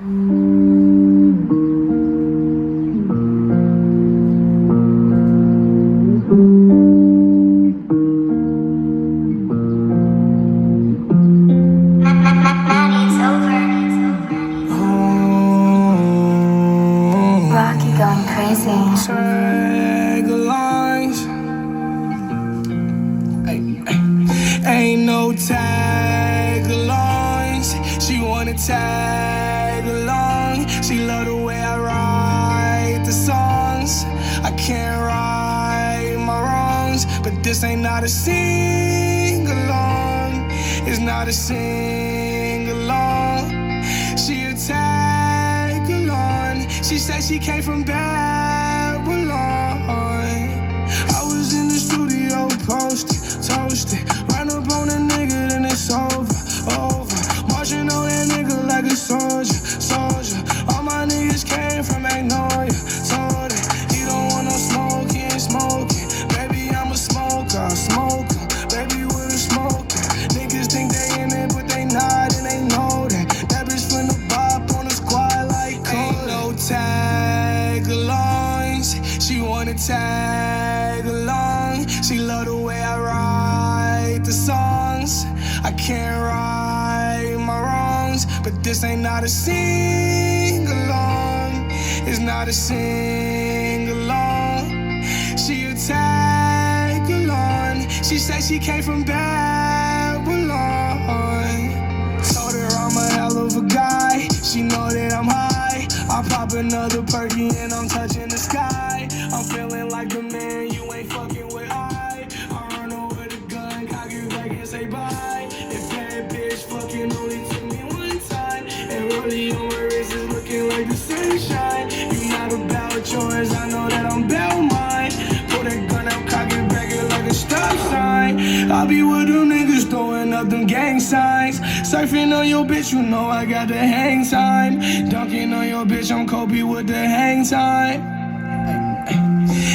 Rocky going crazy. Tag alongs. Ain't no tag alongs. She wanna tag along. She love the way I write the songs. I can't right my wrongs, but this ain't not a sing along. It's not a sing along. She a tag along. She said she came from Babylon. I was in the studio posted, toasted. Run up on a nigga, then it's over. Marching on that nigga like a soldier. All my niggas came from Magnolia. Told it, he don't want no smoke, he ain't smoking. Baby, I'm a smoker. Baby, with a smoker. Niggas think they in it, but they not, and they know that. That bitch finna bop on the squad like Kodak. Ain't no tag alongs. She wanna tag along. She love the way I write the songs. I can't right my wrongs, but this ain't not a sing along. It's not a sing along. She a tag along. She said she came from Babylon. Told her I'm a hell of a guy. She know that I'm high. I pop another perky and I'm touching the sky. I'm feeling like the man you ain't fucking with. I run over the gun, cock it back and say bye. If that bitch fucking only took me one time, and really on my wrist is looking like the sunshine. You not about yours, I know that I'm about mine. Pull that gun out, cock it back it like a stop sign. I be with them niggas throwing up them gang signs. Surfing on your bitch, you know I got the hang time. Dunking on your bitch, I'm Kobe with the hang time.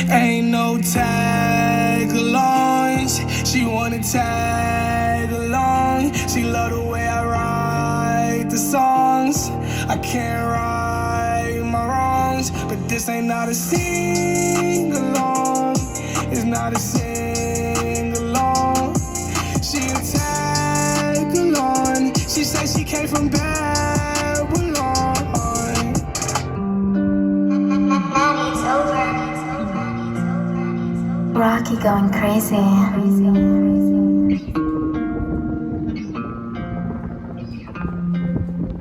Ain't no tag alongs. She wanna tag along. She love the way I write the songs. I can't right my wrongs, but this ain't not a sing along. It's not a sing along. She a tag along. She said she came from Babylon. Rocky going crazy.